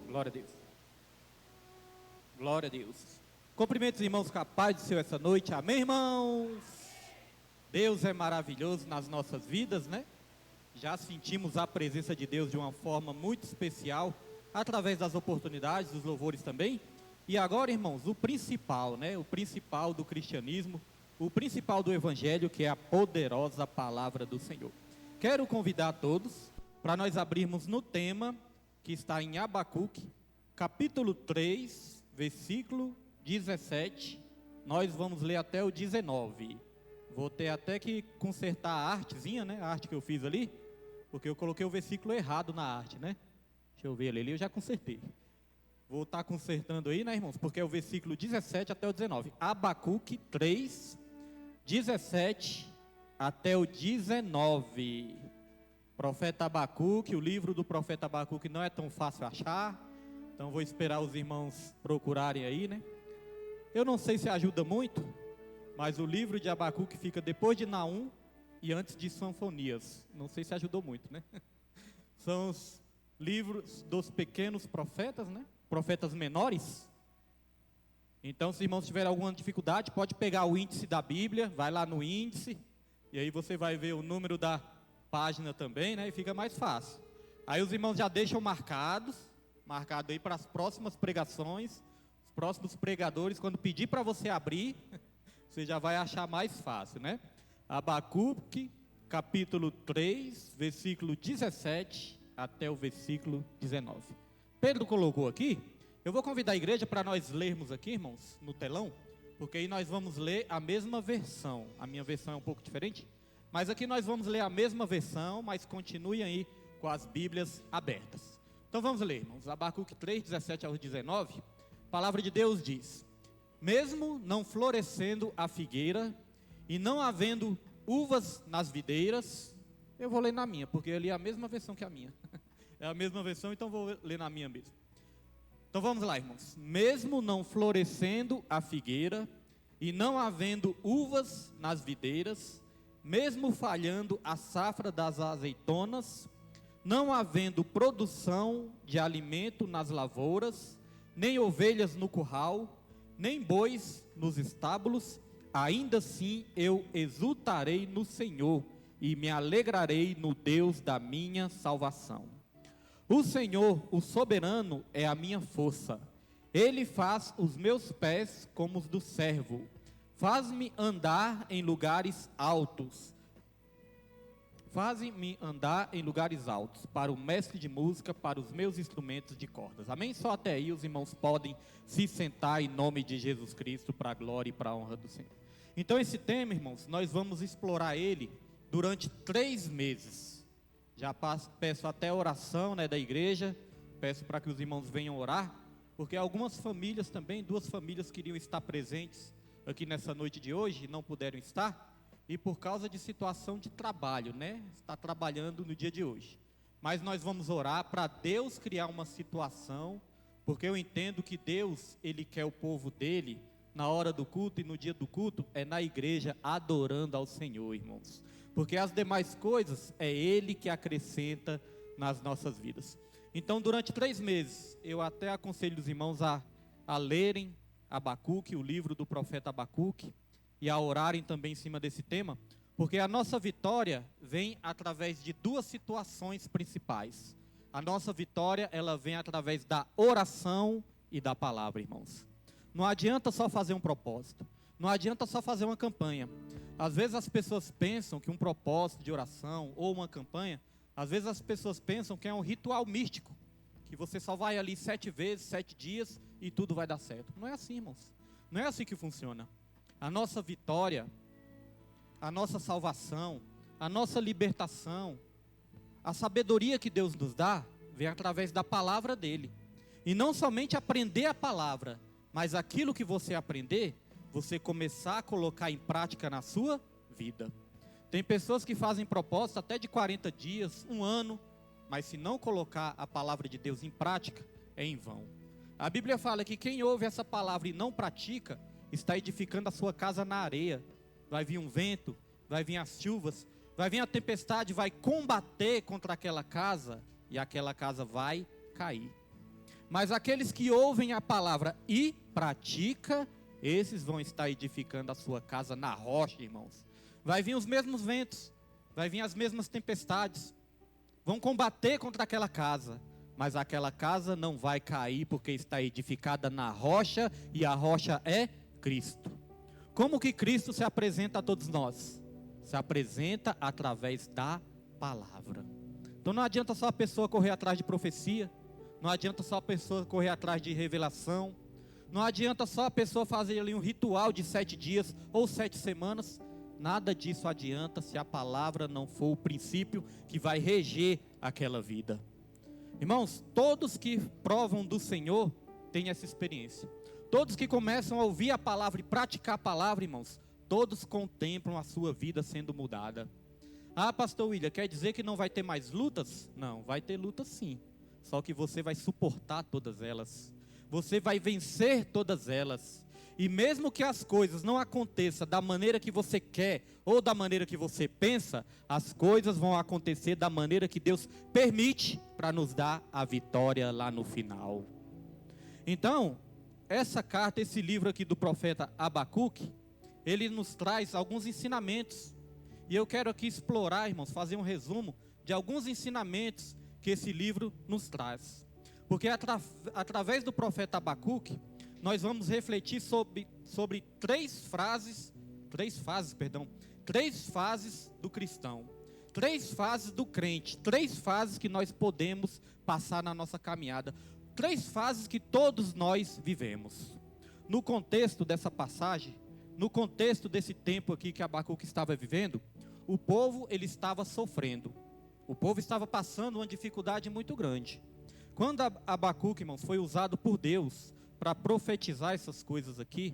Glória a Deus. Glória a Deus. Cumprimento os irmãos com a paz do Senhor essa noite. Amém, irmãos? Deus é maravilhoso nas nossas vidas, né? Já sentimos a presença de Deus de uma forma muito especial, através das oportunidades, dos louvores também. E agora, irmãos, o principal, né? O principal do cristianismo, o principal do evangelho, que é a poderosa palavra do Senhor. Quero convidar todos para nós abrirmos no tema que está em Abacuque, capítulo 3, versículo 17. Nós vamos ler até o 19. Vou ter até que consertar a artezinha, né? A arte que eu fiz ali, porque eu coloquei o versículo errado na arte, né? Deixa eu ver ali, eu já consertei. Vou estar consertando aí, né, irmãos? Porque é o versículo 17 até o 19. Abacuque 3, 17 até o 19. Profeta Abacuque, o livro do profeta Abacuque não é tão fácil achar, então vou esperar os irmãos procurarem aí, né? Eu não sei se ajuda muito, mas o livro de Abacuque fica depois de Naum e antes de Sinfonias. Não sei se ajudou muito, né? São os livros dos pequenos profetas, né? Profetas menores. Então, se os irmãos tiverem alguma dificuldade, pode pegar o índice da Bíblia, vai lá no índice, e aí você vai ver o número da página também, né? E fica mais fácil. Aí os irmãos já deixam marcado aí para as próximas pregações, os próximos pregadores, quando pedir para você abrir, você já vai achar mais fácil, né? Abacuque, capítulo 3, versículo 17 até o versículo 19. Pedro colocou aqui. Eu vou convidar a igreja para nós lermos aqui, irmãos, no telão, porque aí nós vamos ler a mesma versão. A minha versão é um pouco diferente, mas aqui nós vamos ler a mesma versão, mas continuem aí com as Bíblias abertas. Então vamos ler, irmãos. Abacuque 3, 17 ao 19. A palavra de Deus diz: mesmo não florescendo a figueira e não havendo uvas nas videiras. Eu vou ler na minha, porque eu li a mesma versão que a minha. É a mesma versão, então vou ler na minha mesmo. Então vamos lá, irmãos. Mesmo não florescendo a figueira e não havendo uvas nas videiras, mesmo falhando a safra das azeitonas, não havendo produção de alimento nas lavouras, nem ovelhas no curral, nem bois nos estábulos, ainda assim eu exultarei no Senhor e me alegrarei no Deus da minha salvação. O Senhor, o soberano, é a minha força. Ele faz os meus pés como os do servo. Faz-me andar em lugares altos. Faz-me andar em lugares altos, para o mestre de música, para os meus instrumentos de cordas. Amém? Só até aí os irmãos podem se sentar em nome de Jesus Cristo, para a glória e para a honra do Senhor. Então esse tema, irmãos, nós vamos explorar ele durante 3 meses. Já peço até oração, né, da igreja, peço para que os irmãos venham orar, porque algumas famílias também, 2 famílias queriam estar presentes aqui nessa noite de hoje, não puderam estar, e por causa de situação de trabalho, né, está trabalhando no dia de hoje. Mas nós vamos orar para Deus criar uma situação, porque eu entendo que Deus, Ele quer o povo dele, na hora do culto e no dia do culto, é na igreja adorando ao Senhor, irmãos. Porque as demais coisas é Ele que acrescenta nas nossas vidas. Então durante 3 meses, eu até aconselho os irmãos a lerem Abacuque, o livro do profeta Abacuque, e a orarem também em cima desse tema, porque a nossa vitória vem através de 2 situações principais. A nossa vitória, ela vem através da oração e da palavra, irmãos. Não adianta só fazer um propósito, não adianta só fazer uma campanha. Às vezes as pessoas pensam que um propósito de oração ou uma campanha, às vezes as pessoas pensam que é um ritual místico, que você só vai ali 7 vezes, 7 dias e tudo vai dar certo. Não é assim, irmãos. Não é assim que funciona. A nossa vitória, a nossa salvação, a nossa libertação, a sabedoria que Deus nos dá, vem através da palavra dele. E não somente aprender a palavra, mas aquilo que você aprender, você começar a colocar em prática na sua vida. Tem pessoas que fazem propósito até de 40 dias, 1 ano, mas se não colocar a palavra de Deus em prática, é em vão. A Bíblia fala que quem ouve essa palavra e não pratica, está edificando a sua casa na areia. Vai vir um vento, vai vir as chuvas, vai vir a tempestade, vai combater contra aquela casa, e aquela casa vai cair. Mas aqueles que ouvem a palavra e praticam, esses vão estar edificando a sua casa na rocha, irmãos. Vai vir os mesmos ventos, vai vir as mesmas tempestades, vão combater contra aquela casa, mas aquela casa não vai cair porque está edificada na rocha, e a rocha é Cristo. Como que Cristo se apresenta a todos nós? Se apresenta através da palavra. Então não adianta só a pessoa correr atrás de profecia, não adianta só a pessoa correr atrás de revelação, não adianta só a pessoa fazer ali um ritual de 7 dias ou 7 semanas. Nada disso adianta se a palavra não for o princípio que vai reger aquela vida. Irmãos, todos que provam do Senhor têm essa experiência. Todos que começam a ouvir a palavra e praticar a palavra, irmãos, todos contemplam a sua vida sendo mudada. Ah, pastor William, quer dizer que não vai ter mais lutas? Não, vai ter lutas sim. Só que você vai suportar todas elas. Você vai vencer todas elas. E mesmo que as coisas não aconteçam da maneira que você quer ou da maneira que você pensa, as coisas vão acontecer da maneira que Deus permite para nos dar a vitória lá no final. Então, essa carta, esse livro aqui do profeta Abacuque, ele nos traz alguns ensinamentos. E eu quero aqui explorar, irmãos, fazer um resumo de alguns ensinamentos que esse livro nos traz. Porque através do profeta Abacuque, nós vamos refletir sobre três fases do cristão, 3 fases do crente, 3 fases que nós podemos passar na nossa caminhada, 3 fases que todos nós vivemos. No contexto dessa passagem, no contexto desse tempo aqui que Abacuque estava vivendo, o povo ele estava sofrendo, o povo estava passando uma dificuldade muito grande. Quando Abacuque, irmãos, foi usado por Deus para profetizar essas coisas aqui,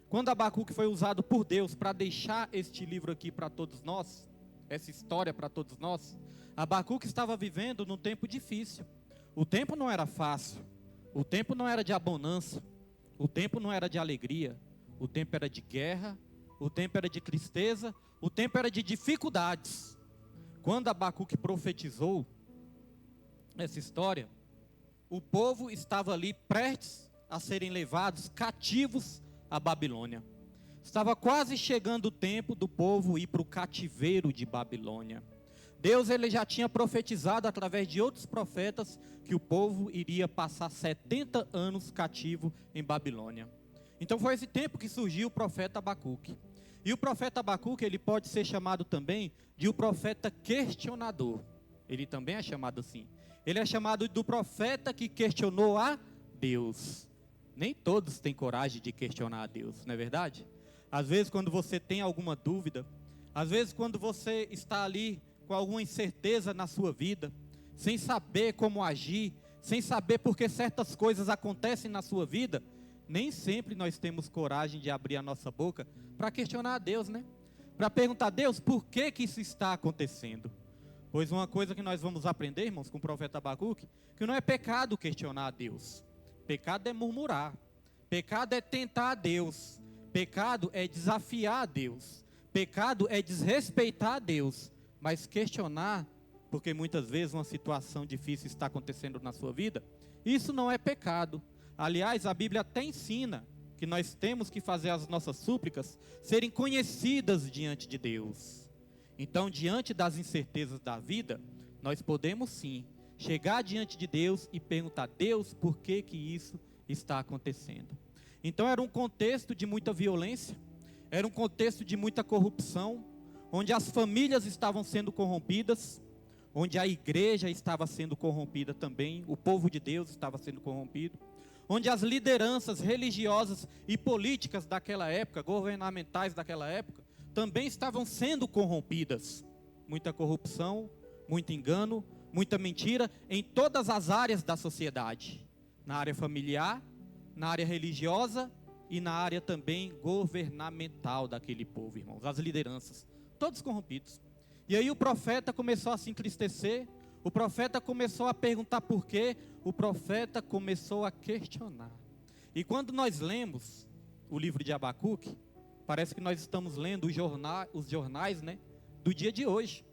quando Abacuque foi usado por Deus para deixar este livro aqui para todos nós, essa história para todos nós, Abacuque estava vivendo num tempo difícil. O tempo não era fácil, o tempo não era de abundância, o tempo não era de alegria, o tempo era de guerra, o tempo era de tristeza, o tempo era de dificuldades. Quando Abacuque profetizou essa história, o povo estava ali prestes a serem levados cativos à Babilônia. Estava quase chegando o tempo do povo ir para o cativeiro de Babilônia. Deus ele já tinha profetizado através de outros profetas que o povo iria passar 70 anos cativo em Babilônia. Então foi esse tempo que surgiu o profeta Abacuque. E o profeta Abacuque ele pode ser chamado também de o profeta questionador. Ele também é chamado assim. Ele é chamado do profeta que questionou a Deus. Nem todos têm coragem de questionar a Deus, não é verdade? Às vezes quando você tem alguma dúvida, às vezes quando você está ali com alguma incerteza na sua vida, sem saber como agir, sem saber por que certas coisas acontecem na sua vida, nem sempre nós temos coragem de abrir a nossa boca para questionar a Deus, né? Para perguntar a Deus por que isso está acontecendo. Pois uma coisa que nós vamos aprender, irmãos, com o profeta Abacuque, que não é pecado questionar a Deus. Pecado é murmurar. Pecado é tentar a Deus. Pecado é desafiar a Deus. Pecado é desrespeitar a Deus. Mas questionar, porque muitas vezes uma situação difícil está acontecendo na sua vida, isso não é pecado. Aliás, a Bíblia até ensina que nós temos que fazer as nossas súplicas serem conhecidas diante de Deus. Então, diante das incertezas da vida, nós podemos sim chegar diante de Deus e perguntar a Deus por que isso está acontecendo. Então era um contexto de muita violência, era um contexto de muita corrupção, onde as famílias estavam sendo corrompidas, onde a igreja estava sendo corrompida também, o povo de Deus estava sendo corrompido, onde as lideranças religiosas e políticas daquela época, governamentais daquela época, também estavam sendo corrompidas. Muita corrupção, muito engano, muita mentira em todas as áreas da sociedade. Na área familiar, na área religiosa e na área também governamental daquele povo, irmãos. As lideranças, todos corrompidos. E aí o profeta começou a se entristecer, o profeta começou a perguntar por quê, o profeta começou a questionar. E quando nós lemos o livro de Abacuque, parece que nós estamos lendo os jornais, né, do dia de hoje.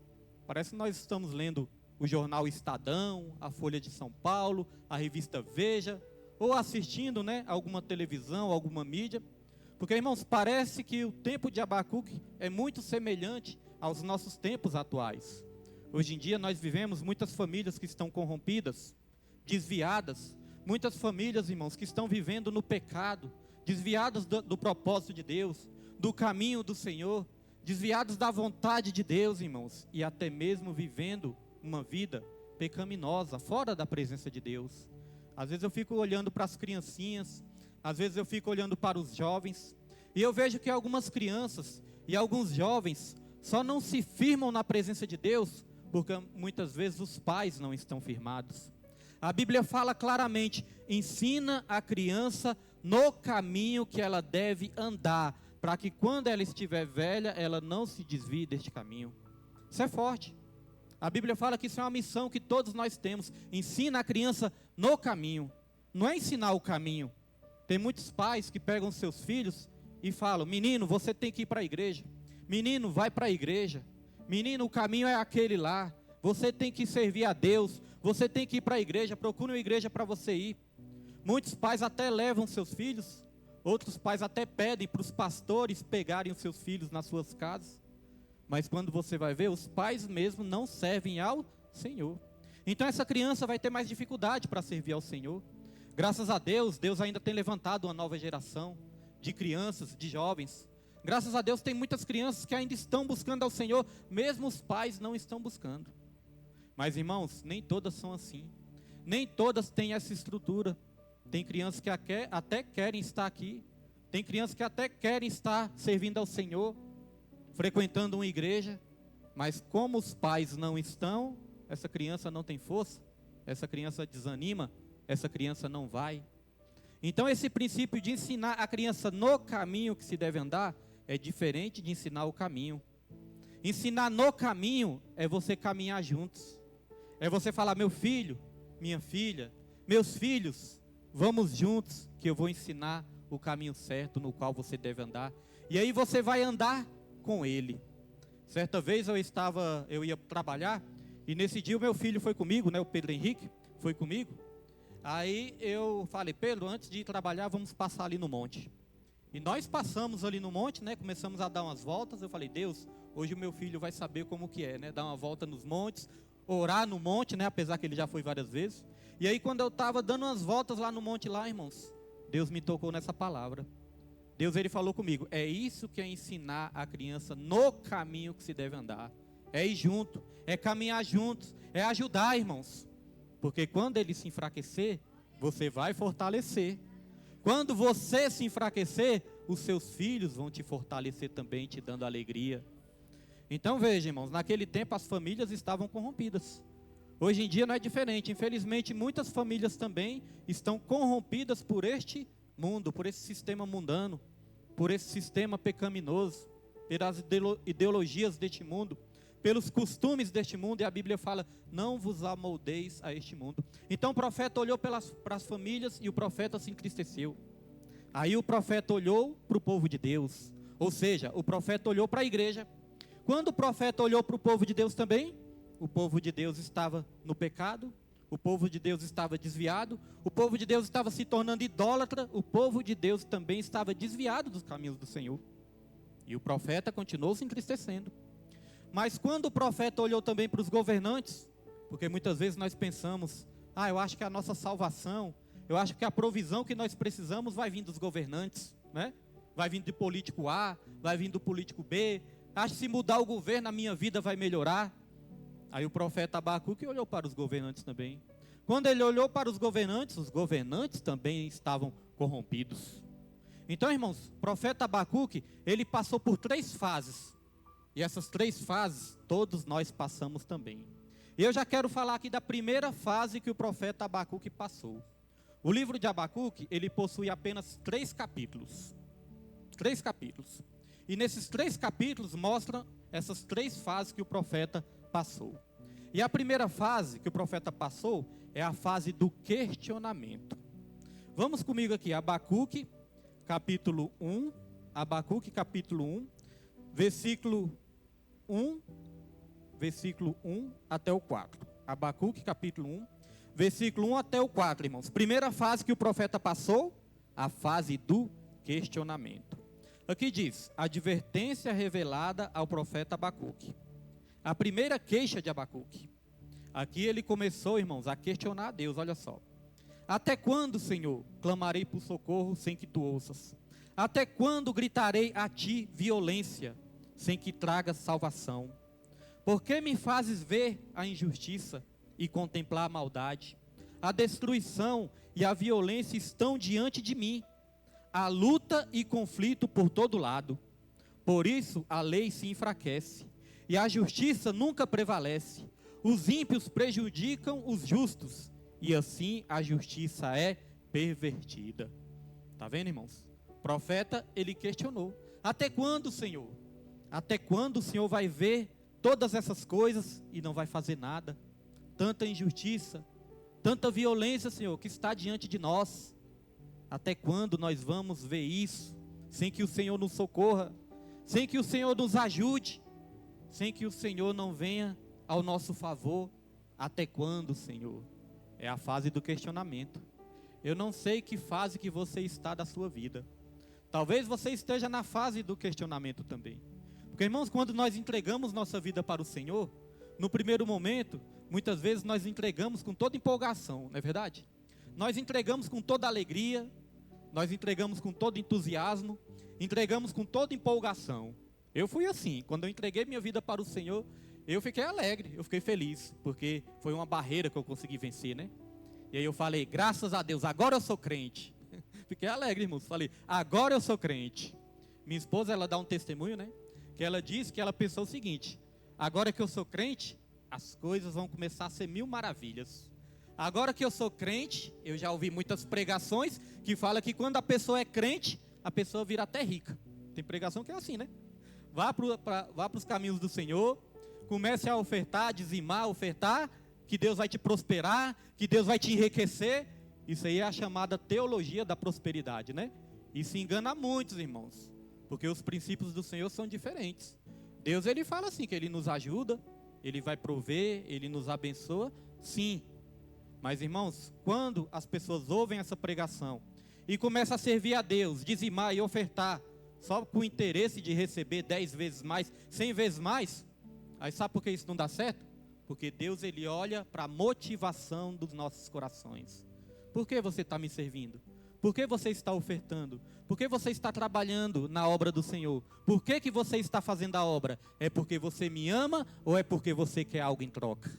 Parece que nós estamos lendo o jornal Estadão, a Folha de São Paulo, a revista Veja, ou assistindo, né, alguma televisão, alguma mídia. Porque, irmãos, parece que o tempo de Abacuque é muito semelhante aos nossos tempos atuais. Hoje em dia nós vivemos muitas famílias que estão corrompidas, desviadas. Muitas famílias, irmãos, que estão vivendo no pecado, desviadas do propósito de Deus, do caminho do Senhor, desviados da vontade de Deus, irmãos, e até mesmo vivendo uma vida pecaminosa, fora da presença de Deus. Às vezes eu fico olhando para as criancinhas, às vezes eu fico olhando para os jovens, e eu vejo que algumas crianças e alguns jovens só não se firmam na presença de Deus, porque muitas vezes os pais não estão firmados. A Bíblia fala claramente: ensina a criança no caminho que ela deve andar, para que quando ela estiver velha, ela não se desvie deste caminho. Isso é forte. A Bíblia fala que isso é uma missão que todos nós temos. Ensina a criança no caminho. Não é ensinar o caminho. Tem muitos pais que pegam seus filhos e falam: menino, você tem que ir para a igreja. Menino, vai para a igreja. Menino, o caminho é aquele lá. Você tem que servir a Deus. Você tem que ir para a igreja. Procure uma igreja para você ir. Muitos pais até levam seus filhos. Outros pais até pedem para os pastores pegarem os seus filhos nas suas casas. Mas quando você vai ver, os pais mesmo não servem ao Senhor. Então essa criança vai ter mais dificuldade para servir ao Senhor. Graças a Deus, Deus ainda tem levantado uma nova geração de crianças, de jovens. Graças a Deus tem muitas crianças que ainda estão buscando ao Senhor, mesmo os pais não estão buscando. Mas, irmãos, nem todas são assim. Nem todas têm essa estrutura. Tem crianças que até querem estar aqui. Tem crianças que até querem estar servindo ao Senhor, frequentando uma igreja. Mas como os pais não estão, essa criança não tem força, essa criança desanima, essa criança não vai. Então esse princípio de ensinar a criança no caminho que se deve andar é diferente de ensinar o caminho. Ensinar no caminho é você caminhar juntos. É você falar: meu filho, minha filha, meus filhos, vamos juntos que eu vou ensinar o caminho certo no qual você deve andar. E aí você vai andar com ele. Certa vez eu ia trabalhar e nesse dia o meu filho foi comigo, né, o Pedro Henrique, foi comigo. Aí eu falei: Pedro, antes de ir trabalhar, vamos passar ali no monte. E nós passamos ali no monte, né? Começamos a dar umas voltas. Eu falei: Deus, hoje o meu filho vai saber como que é, né? Dar uma volta nos montes, orar no monte, né? Apesar que ele já foi várias vezes. E aí quando eu estava dando umas voltas lá no monte lá, irmãos, Deus me tocou nessa palavra. Deus, ele falou comigo: é isso que é ensinar a criança no caminho que se deve andar. É ir junto, é caminhar juntos, é ajudar, irmãos. Porque quando ele se enfraquecer, você vai fortalecer. Quando você se enfraquecer, os seus filhos vão te fortalecer também, te dando alegria. Então veja, irmãos, naquele tempo as famílias estavam corrompidas. Hoje em dia não é diferente. Infelizmente muitas famílias também estão corrompidas por este mundo, por esse sistema mundano, por esse sistema pecaminoso, pelas ideologias deste mundo, pelos costumes deste mundo. E a Bíblia fala: não vos amoldeis a este mundo. Então o profeta olhou para as famílias e o profeta se entristeceu. Aí o profeta olhou para o povo de Deus, ou seja, o profeta olhou para a igreja. Quando o profeta olhou para o povo de Deus também, o povo de Deus estava no pecado, o povo de Deus estava desviado, o povo de Deus estava se tornando idólatra, o povo de Deus também estava desviado dos caminhos do Senhor. E o profeta continuou se entristecendo. Mas quando o profeta olhou também para os governantes, porque muitas vezes nós pensamos: eu acho que a nossa salvação, eu acho que a provisão que nós precisamos vai vir dos governantes, né? Vai vir do político A, vai vir do político B. Acho que se mudar o governo, a minha vida vai melhorar. Aí o profeta Abacuque olhou para os governantes também. Quando ele olhou para os governantes também estavam corrompidos. Então, irmãos, o profeta Abacuque, ele passou por 3 fases. E essas 3 fases, todos nós passamos também. E eu já quero falar aqui da primeira fase que o profeta Abacuque passou. O livro de Abacuque, ele possui apenas 3 capítulos. 3 capítulos. E nesses 3 capítulos mostram essas 3 fases que o profeta passou. E a primeira fase que o profeta passou é a fase do questionamento. Vamos comigo aqui, Abacuque, capítulo 1. Abacuque, capítulo 1, versículo 1 até o 4. Abacuque, capítulo 1, versículo 1 até o 4, irmãos. Primeira fase que o profeta passou, a fase do questionamento. Aqui diz, advertência revelada ao profeta Abacuque. A primeira queixa de Abacuque. Aqui ele começou, irmãos, a questionar a Deus, olha só. Até quando, Senhor, clamarei por socorro sem que tu ouças? Até quando gritarei a ti violência, sem que tragas salvação? Por que me fazes ver a injustiça e contemplar a maldade? A destruição e a violência estão diante de mim. Há luta e conflito por todo lado. Por isso a lei se enfraquece e a justiça nunca prevalece. Os ímpios prejudicam os justos e assim a justiça é pervertida. Está vendo, irmãos? O profeta, ele questionou. Até quando, Senhor? Até quando o Senhor vai ver todas essas coisas e não vai fazer nada? Tanta injustiça, tanta violência, Senhor, que está diante de nós. Até quando nós vamos ver isso, sem que o Senhor nos socorra, sem que o Senhor nos ajude, sem que o Senhor não venha ao nosso favor? Até quando, Senhor? É a fase do questionamento. Eu não sei que fase que você está da sua vida. Talvez você esteja na fase do questionamento também. Porque, irmãos, quando nós entregamos nossa vida para o Senhor, no primeiro momento, muitas vezes nós entregamos com toda empolgação, não é verdade? Nós entregamos com toda alegria, nós entregamos com todo entusiasmo, entregamos com toda empolgação. Eu fui assim, quando eu entreguei minha vida para o Senhor, eu fiquei alegre, eu fiquei feliz, porque foi uma barreira que eu consegui vencer, né? E aí eu falei, graças a Deus, agora eu sou crente. Fiquei alegre, irmãos, falei, agora eu sou crente. Minha esposa, ela dá um testemunho, né? Que ela disse que ela pensou o seguinte, agora que eu sou crente, as coisas vão começar a ser mil maravilhas. Agora que eu sou crente, eu já ouvi muitas pregações que falam que quando a pessoa é crente, a pessoa vira até rica. Tem pregação que é assim, né? Vá para os caminhos do Senhor, comece a ofertar, dizimar, ofertar, que Deus vai te prosperar, que Deus vai te enriquecer. Isso aí é a chamada teologia da prosperidade, né? E se engana muitos, irmãos, porque os princípios do Senhor são diferentes. Deus, ele fala assim, que ele nos ajuda, ele vai prover, ele nos abençoa, sim. Mas, irmãos, quando as pessoas ouvem essa pregação e começam a servir a Deus, dizimar e ofertar, só com o interesse de receber 10 vezes mais, 100 vezes mais, aí sabe por que isso não dá certo? Porque Deus, ele olha para a motivação dos nossos corações. Por que você está me servindo? Por que você está ofertando? Por que você está trabalhando na obra do Senhor? Por que que você está fazendo a obra? É porque você me ama ou é porque você quer algo em troca?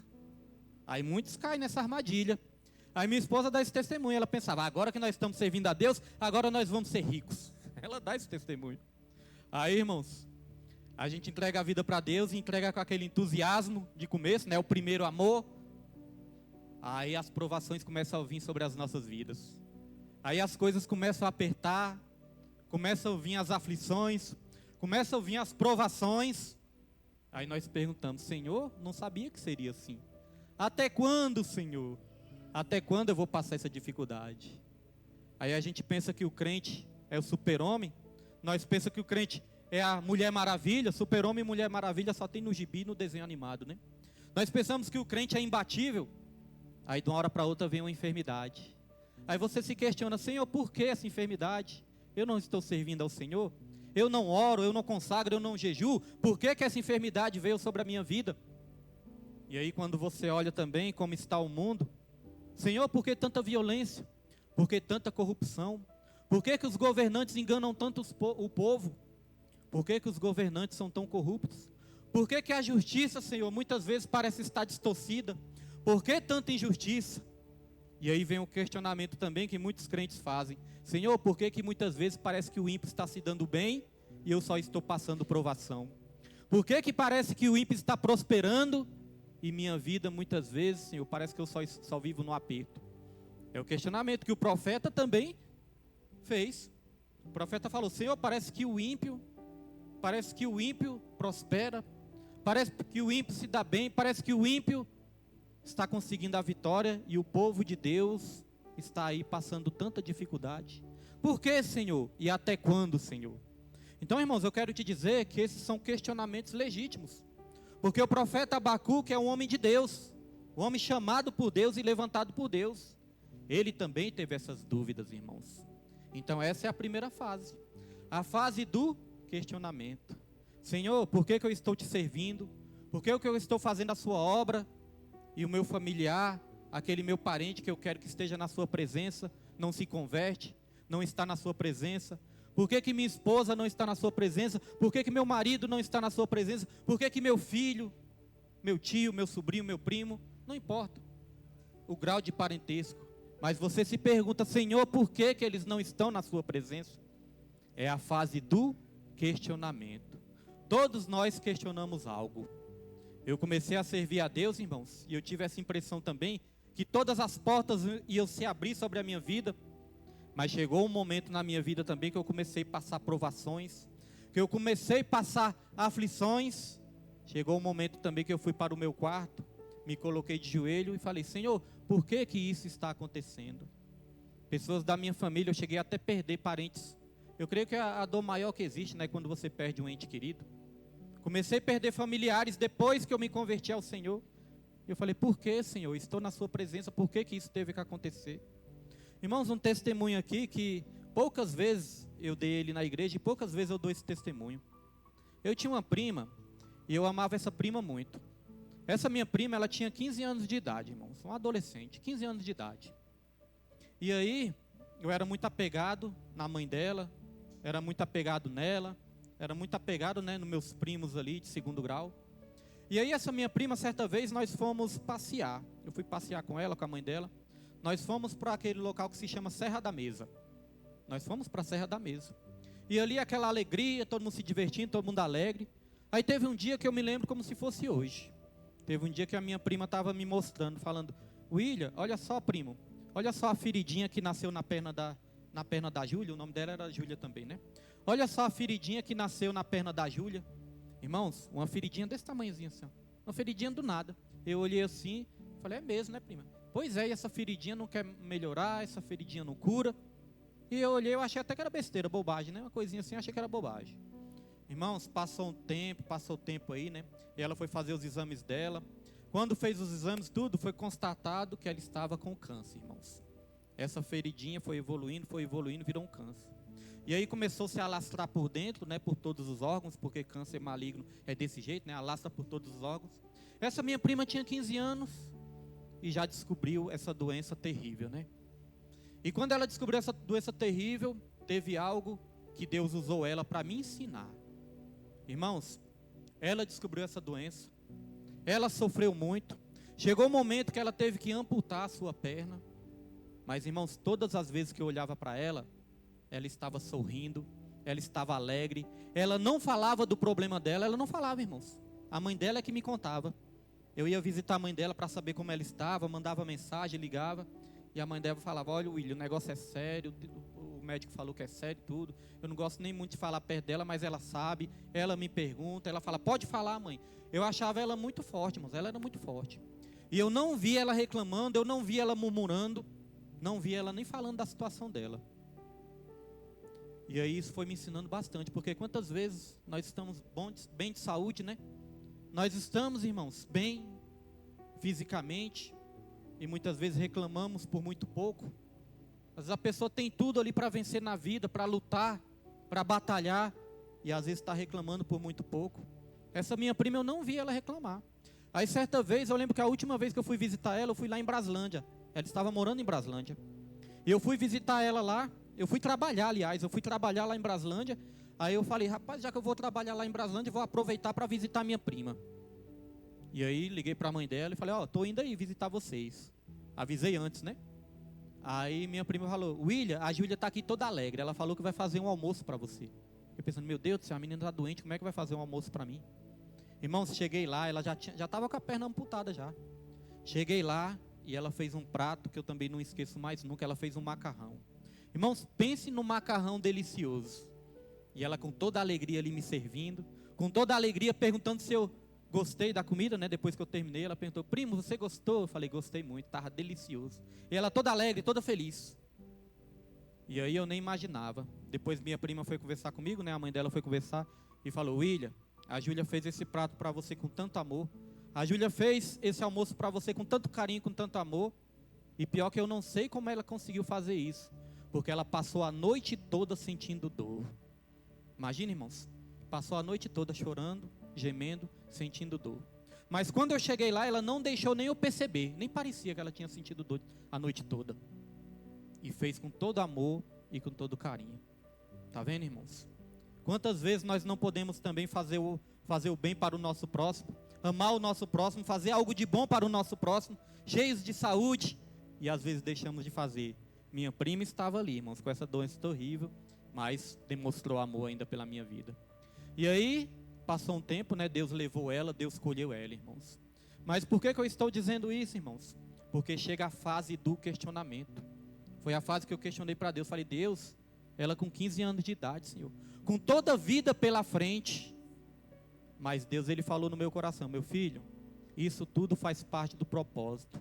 Aí muitos caem nessa armadilha. Aí minha esposa dá esse testemunho, ela pensava, agora que nós estamos servindo a Deus, agora nós vamos ser ricos. Ela dá esse testemunho. Aí, irmãos, a gente entrega a vida para Deus e entrega com aquele entusiasmo de começo, né? O primeiro amor. Aí as provações começam a vir sobre as nossas vidas. Aí as coisas começam a apertar, começam a vir as aflições, começam a vir as provações. Aí nós perguntamos, Senhor, não sabia que seria assim. Até quando, Senhor? Até quando eu vou passar essa dificuldade? Aí a gente pensa que o crente é o super-homem. Nós pensamos que o crente é a Mulher Maravilha. Super-homem e Mulher Maravilha só tem no gibi e no desenho animado, né? Nós pensamos que o crente é imbatível. Aí de uma hora para outra vem uma enfermidade. Aí você se questiona, Senhor, por que essa enfermidade? Eu não estou servindo ao Senhor? Eu não oro, eu não consagro, eu não jejuo? Por que que essa enfermidade veio sobre a minha vida? E aí quando você olha também como está o mundo, Senhor, por que tanta violência? Por que tanta corrupção? Por que que os governantes enganam tanto o povo? Por que que os governantes são tão corruptos? Por que que a justiça, Senhor, muitas vezes parece estar distorcida? Por que tanta injustiça? E aí vem o questionamento também que muitos crentes fazem. Senhor, por que que muitas vezes parece que o ímpio está se dando bem e eu só estou passando provação? Por que que parece que o ímpio está prosperando e minha vida muitas vezes, Senhor, parece que eu só vivo no aperto? É o questionamento que o profeta também fez. O profeta falou, Senhor, parece que o ímpio prospera, parece que o ímpio se dá bem, parece que o ímpio está conseguindo a vitória e o povo de Deus está aí passando tanta dificuldade. Por que, Senhor? E até quando, Senhor? Então, irmãos, eu quero te dizer que esses são questionamentos legítimos, porque o profeta Abacuque é um homem de Deus, O homem chamado por Deus e levantado por Deus. Ele também teve essas dúvidas, irmãos. Então essa é a primeira fase. A fase do questionamento. Senhor, por que eu estou te servindo? Por que eu estou fazendo a sua obra? E o meu familiar, aquele meu parente que eu quero que esteja na sua presença, não se converte, não está na sua presença? Por que minha esposa não está na sua presença? Por que meu marido não está na sua presença? Por que meu filho, meu tio, meu sobrinho, meu primo, não importa o grau de parentesco, mas você se pergunta, Senhor, por que eles não estão na sua presença? É a fase do questionamento. Todos nós questionamos algo. Eu comecei a servir a Deus, irmãos, e eu tive essa impressão também, que todas as portas iam se abrir sobre a minha vida, mas chegou um momento na minha vida também que eu comecei a passar provações, que eu comecei a passar aflições. Chegou um momento também que eu fui para o meu quarto, me coloquei de joelho e falei, Senhor, por que isso está acontecendo? Pessoas da minha família, eu cheguei até a perder parentes. Eu creio que a dor maior que existe, né, quando você perde um ente querido. Comecei a perder familiares depois que eu me converti ao Senhor. Eu falei, por que, Senhor? Estou na sua presença, por que isso teve que acontecer? Irmãos, um testemunho aqui que poucas vezes eu dei ele na igreja e poucas vezes eu dou esse testemunho. Eu tinha uma prima e eu amava essa prima muito. Essa minha prima, ela tinha 15 anos de idade, irmãos, uma adolescente, 15 anos de idade. E aí, eu era muito apegado na mãe dela, era muito apegado nela, era muito apegado, né, nos meus primos ali de segundo grau. E aí essa minha prima, certa vez, nós fomos passear. Eu fui passear com ela, com a mãe dela. Nós fomos para aquele local que se chama Serra da Mesa. Nós fomos para a Serra da Mesa. E ali aquela alegria, todo mundo se divertindo, todo mundo alegre. Aí teve um dia que eu me lembro como se fosse hoje. Teve um dia que a minha prima estava me mostrando, falando, William, olha só, primo, olha só a feridinha que nasceu na perna da Júlia, o nome dela era Júlia também, né? Olha só a feridinha que nasceu na perna da Júlia. Irmãos, uma feridinha desse tamanhozinho assim, ó. Uma feridinha do nada. Eu olhei assim, falei, é mesmo, né, prima? Pois é, e essa feridinha não quer melhorar, essa feridinha não cura. E eu olhei, eu achei até que era besteira, bobagem, né? Uma coisinha assim, eu achei que era bobagem. Irmãos, passou o tempo aí, né? E ela foi fazer os exames dela. Quando fez os exames, tudo, foi constatado que ela estava com câncer, irmãos. Essa feridinha foi evoluindo, virou um câncer. E aí começou a se alastrar por dentro, né? Por todos os órgãos, porque câncer maligno é desse jeito, né? Alastra por todos os órgãos. Essa minha prima tinha 15 anos e já descobriu essa doença terrível, né? E quando ela descobriu essa doença terrível, teve algo que Deus usou ela para me ensinar. Irmãos, ela descobriu essa doença, ela sofreu muito, chegou um momento que ela teve que amputar a sua perna, mas irmãos, todas as vezes que eu olhava para ela, ela estava sorrindo, ela estava alegre, ela não falava do problema dela, ela não falava, irmãos, a mãe dela é que me contava. Eu ia visitar a mãe dela para saber como ela estava, mandava mensagem, ligava, e a mãe dela falava, olha William, o negócio é sério, o médico falou que é sério e tudo, eu não gosto nem muito de falar perto dela, mas ela sabe, ela me pergunta, ela fala, pode falar, mãe. Eu achava ela muito forte, irmãos, ela era muito forte. E eu não vi ela reclamando, eu não vi ela murmurando, não vi ela nem falando da situação dela. E aí isso foi me ensinando bastante, porque quantas vezes nós estamos bem de saúde, né? Nós estamos, irmãos, bem fisicamente, e muitas vezes reclamamos por muito pouco. Às vezes a pessoa tem tudo ali para vencer na vida, para lutar, para batalhar, e às vezes está reclamando por muito pouco. Essa minha prima, eu não vi ela reclamar. Aí certa vez, eu lembro que a última vez que eu fui visitar ela, eu fui lá em Braslândia. Ela estava morando em Braslândia. E eu fui visitar ela lá, eu fui trabalhar, aliás, eu fui trabalhar lá em Braslândia. Aí eu falei, rapaz, já que eu vou trabalhar lá em Braslândia, eu vou aproveitar para visitar minha prima. E aí liguei para a mãe dela e falei, ó, tô indo aí visitar vocês. Avisei antes, né? Aí minha prima falou, William, a Júlia está aqui toda alegre, ela falou que vai fazer um almoço para você. Eu pensando, meu Deus do céu, a menina está doente, como é que vai fazer um almoço para mim? Irmãos, cheguei lá, ela já estava com a perna amputada já. Cheguei lá e ela fez um prato que eu também não esqueço mais nunca, ela fez um macarrão. Irmãos, pense no macarrão delicioso. E ela com toda a alegria ali me servindo, com toda a alegria perguntando se eu gostei da comida, né? Depois que eu terminei, ela perguntou, primo, você gostou? Eu falei, gostei muito, estava delicioso. E ela toda alegre, toda feliz. E aí eu nem imaginava. Depois minha prima foi conversar comigo, né? A mãe dela foi conversar e falou, William, a Júlia fez esse prato para você com tanto amor. A Júlia fez esse almoço para você com tanto carinho, com tanto amor. E pior que eu não sei como ela conseguiu fazer isso. Porque ela passou a noite toda sentindo dor. Imagina, irmãos. Passou a noite toda chorando, gemendo, sentindo dor. Mas quando eu cheguei lá, ela não deixou nem eu perceber. Nem parecia que ela tinha sentido dor a noite toda. E fez com todo amor e com todo carinho. Está vendo, irmãos? Quantas vezes nós não podemos também fazer o bem para o nosso próximo, amar o nosso próximo, fazer algo de bom para o nosso próximo, cheios de saúde, e às vezes deixamos de fazer. Minha prima estava ali, irmãos, com essa doença terrível, mas demonstrou amor ainda pela minha vida. E aí, passou um tempo, né? Deus levou ela, Deus escolheu ela, irmãos. Mas por que eu estou dizendo isso, irmãos? Porque chega a fase do questionamento. Foi a fase que eu questionei para Deus. Falei, Deus, ela com 15 anos de idade, Senhor, com toda a vida pela frente. Mas Deus, Ele falou no meu coração, meu filho, isso tudo faz parte do propósito.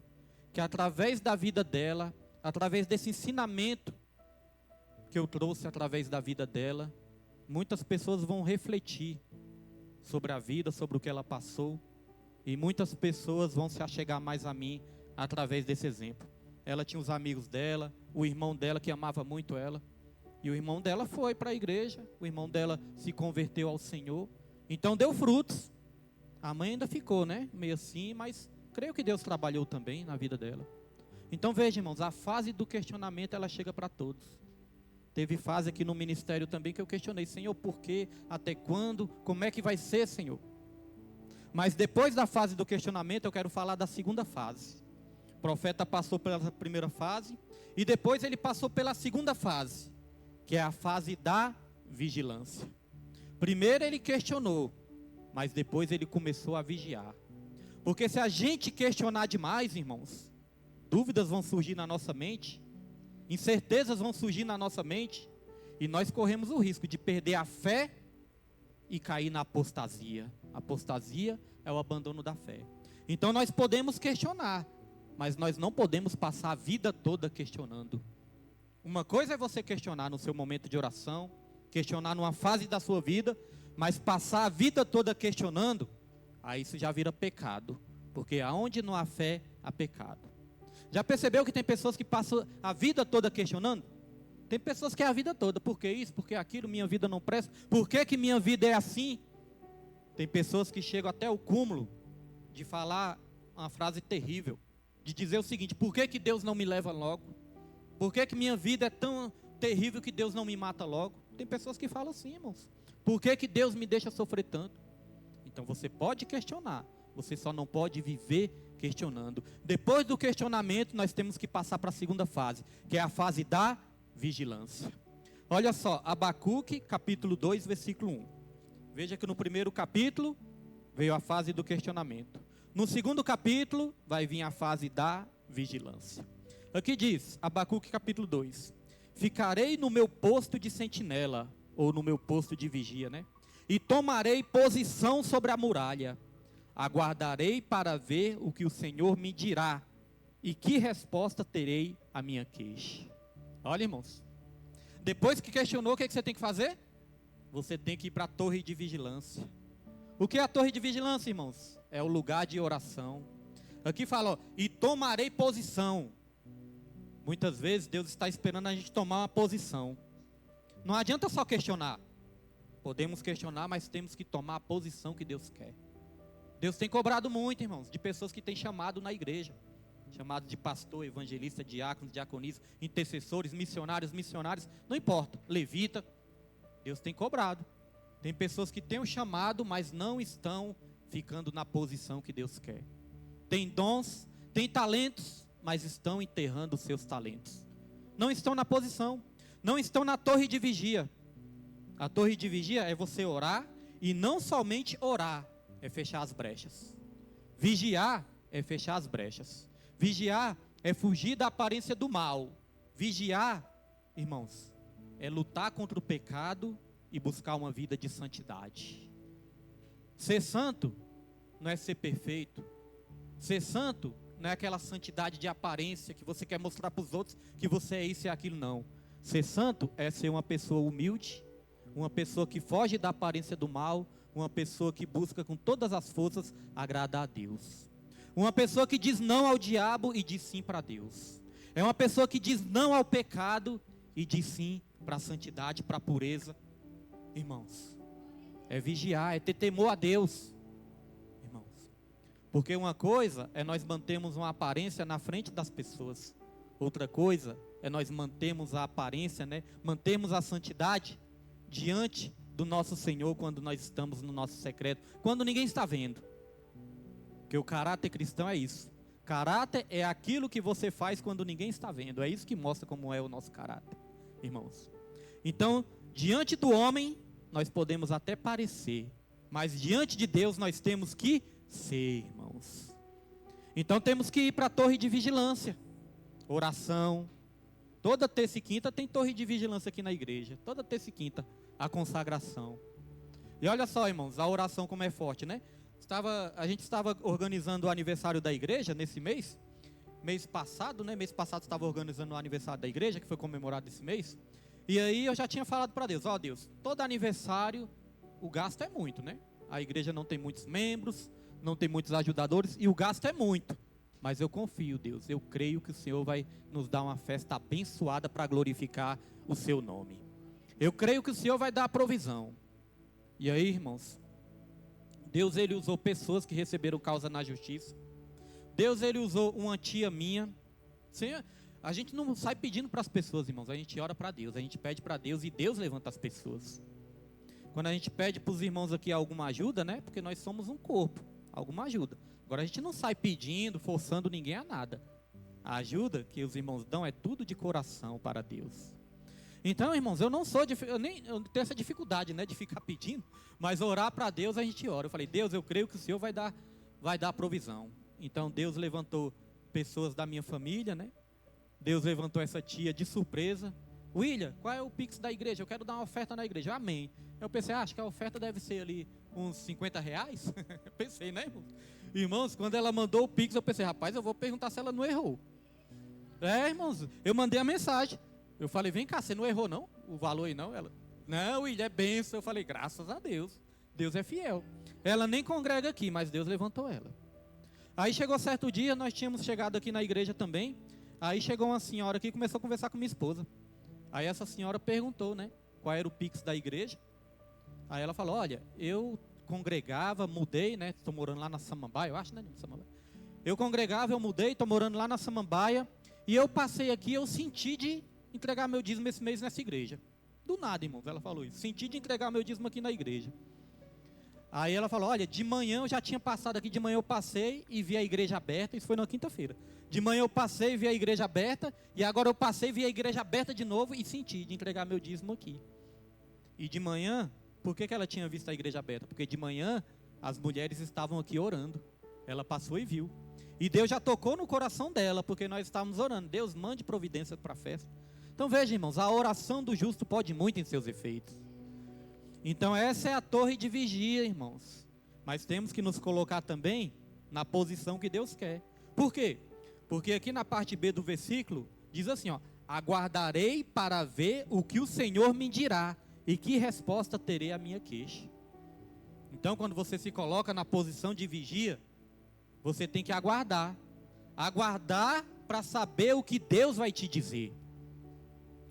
Que através da vida dela, através desse ensinamento que eu trouxe através da vida dela, muitas pessoas vão refletir sobre a vida, sobre o que ela passou. E muitas pessoas vão se achegar mais a mim através desse exemplo. Ela tinha os amigos dela, o irmão dela que amava muito ela. E o irmão dela foi para a igreja, o irmão dela se converteu ao Senhor. Então deu frutos. A mãe ainda ficou, né? Meio assim, mas creio que Deus trabalhou também na vida dela. Então veja, irmãos, a fase do questionamento ela chega para todos. Teve fase aqui no ministério também que eu questionei, Senhor, por quê? Até quando? Como é que vai ser, Senhor? Mas depois da fase do questionamento, eu quero falar da segunda fase. O profeta passou pela primeira fase e depois ele passou pela segunda fase, que é a fase da vigilância. Primeiro ele questionou, mas depois ele começou a vigiar. Porque se a gente questionar demais, irmãos, dúvidas vão surgir na nossa mente, incertezas vão surgir na nossa mente, e nós corremos o risco de perder a fé e cair na apostasia. Apostasia é o abandono da fé. Então nós podemos questionar, mas nós não podemos passar a vida toda questionando. Uma coisa é você questionar no seu momento de oração, questionar numa fase da sua vida, mas passar a vida toda questionando, aí isso já vira pecado, porque aonde não há fé, há pecado. Já percebeu que tem pessoas que passam a vida toda questionando? Tem pessoas que é a vida toda, por que isso, por que aquilo, minha vida não presta, por que minha vida é assim? Tem pessoas que chegam até o cúmulo de falar uma frase terrível, de dizer o seguinte, por que Deus não me leva logo? Por que minha vida é tão terrível que Deus não me mata logo? Tem pessoas que falam assim, irmãos, por que Deus me deixa sofrer tanto? Então você pode questionar, você só não pode viver questionando. Depois do questionamento, nós temos que passar para a segunda fase, que é a fase da vigilância. Olha só, Abacuque, capítulo 2, versículo 1. Veja que no primeiro capítulo veio a fase do questionamento. No segundo capítulo vai vir a fase da vigilância. Aqui diz, Abacuque capítulo 2. Ficarei no meu posto de sentinela, ou no meu posto de vigia, né? E tomarei posição sobre a muralha. Aguardarei para ver o que o Senhor me dirá e que resposta terei à minha queixa. Olha, irmãos, depois que questionou, o que você tem que fazer? Você tem que ir para a torre de vigilância. O que é a torre de vigilância, irmãos? É o lugar de oração. Aqui fala, ó, e tomarei posição. Muitas vezes Deus está esperando a gente tomar uma posição. Não adianta só questionar. Podemos questionar, mas temos que tomar a posição que Deus quer. Deus tem cobrado muito, irmãos, de pessoas que têm chamado na igreja. Chamado de pastor, evangelista, diáconos, diaconisas, intercessores, missionários, não importa, levita. Deus tem cobrado. Tem pessoas que têm o chamado, mas não estão ficando na posição que Deus quer. Tem dons, tem talentos, mas estão enterrando os seus talentos. Não estão na posição, não estão na torre de vigia. A torre de vigia é você orar, e não somente orar, é fechar as brechas. Vigiar é fechar as brechas. Vigiar é fugir da aparência do mal. Vigiar, irmãos, é lutar contra o pecado e buscar uma vida de santidade. Ser santo não é ser perfeito. Ser santo não é aquela santidade de aparência que você quer mostrar para os outros que você é isso e aquilo, não. Ser santo é ser uma pessoa humilde, uma pessoa que foge da aparência do mal, uma pessoa que busca com todas as forças agradar a Deus. Uma pessoa que diz não ao diabo e diz sim para Deus. É uma pessoa que diz não ao pecado e diz sim para a santidade, para a pureza. Irmãos, é vigiar, é ter temor a Deus. Irmãos, porque uma coisa é nós mantermos uma aparência na frente das pessoas. Outra coisa é nós mantermos a aparência, né? Mantermos a santidade diante do nosso Senhor quando nós estamos no nosso secreto, quando ninguém está vendo. Porque o caráter cristão é isso. Caráter é aquilo que você faz quando ninguém está vendo. É isso que mostra como é o nosso caráter, irmãos. Então, diante do homem, nós podemos até parecer, mas diante de Deus nós temos que ser, irmãos. Então temos que ir para a torre de vigilância, oração. Toda terça e quinta tem torre de vigilância aqui na igreja. Toda terça e quinta, a consagração. E olha só, irmãos, a oração como é forte, né? A gente estava organizando o aniversário da igreja nesse mês. Mês passado, né? Mês passado estava organizando o aniversário da igreja, que foi comemorado esse mês. E aí eu já tinha falado para Deus, ó Deus, todo aniversário o gasto é muito, né? A igreja não tem muitos membros, não tem muitos ajudadores e o gasto é muito. Mas eu confio, Deus, eu creio que o Senhor vai nos dar uma festa abençoada para glorificar o seu nome. Eu creio que o Senhor vai dar a provisão. E aí, irmãos, Deus, ele usou pessoas que receberam causa na justiça. Deus, ele usou uma tia minha. Senhor, a gente não sai pedindo para as pessoas, irmãos. A gente ora para Deus, a gente pede para Deus e Deus levanta as pessoas. Quando a gente pede para os irmãos aqui alguma ajuda, né? Porque nós somos um corpo, alguma ajuda. Agora a gente não sai pedindo, forçando ninguém a nada. A ajuda que os irmãos dão é tudo de coração para Deus. Então, irmãos, eu tenho essa dificuldade, né, de ficar pedindo, mas orar para Deus a gente ora. Eu falei, Deus, eu creio que o Senhor vai dar provisão. Então, Deus levantou pessoas da minha família, né? Deus levantou essa tia de surpresa. William, qual é o Pix da igreja? Eu quero dar uma oferta na igreja. Amém. Eu pensei, acho que a oferta deve ser ali uns R$50. Eu pensei, né, irmãos? Irmãos, quando ela mandou o Pix, eu pensei, rapaz, eu vou perguntar se ela não errou. Irmãos, eu mandei a mensagem. Eu falei, vem cá, você não errou não? O valor aí não? Ela, não, William, é benção. Eu falei, graças a Deus. Deus é fiel. Ela nem congrega aqui, mas Deus levantou ela. Aí chegou certo dia, nós tínhamos chegado aqui na igreja também. Aí chegou uma senhora aqui e começou a conversar com minha esposa. Aí essa senhora perguntou, né, qual era o Pix da igreja. Aí ela falou, olha, eu congregava, mudei, né, estou morando lá na Samambaia, eu acho, né, Samambaia. Eu congregava, eu mudei, estou morando lá na Samambaia. E eu passei aqui, eu senti de entregar meu dízimo esse mês nessa igreja. Do nada, irmãos, ela falou isso. Senti de entregar meu dízimo aqui na igreja. Aí ela falou, olha, de manhã eu já tinha passado aqui, de manhã eu passei e vi a igreja aberta, isso foi na quinta-feira. De manhã eu passei e vi a igreja aberta, e agora eu passei e vi a igreja aberta de novo e senti de entregar meu dízimo aqui. E de manhã, por que ela tinha visto a igreja aberta? Porque de manhã as mulheres estavam aqui orando. Ela passou e viu. E Deus já tocou no coração dela, porque nós estávamos orando. Deus mande providência para a festa. Então veja, irmãos, a oração do justo pode muito em seus efeitos. Então essa é a torre de vigia, irmãos. Mas temos que nos colocar também na posição que Deus quer. Por quê? Porque aqui na parte B do versículo, diz assim, ó, aguardarei para ver o que o Senhor me dirá, e que resposta terei à minha queixa. Então quando você se coloca na posição de vigia, você tem que aguardar. Aguardar para saber o que Deus vai te dizer.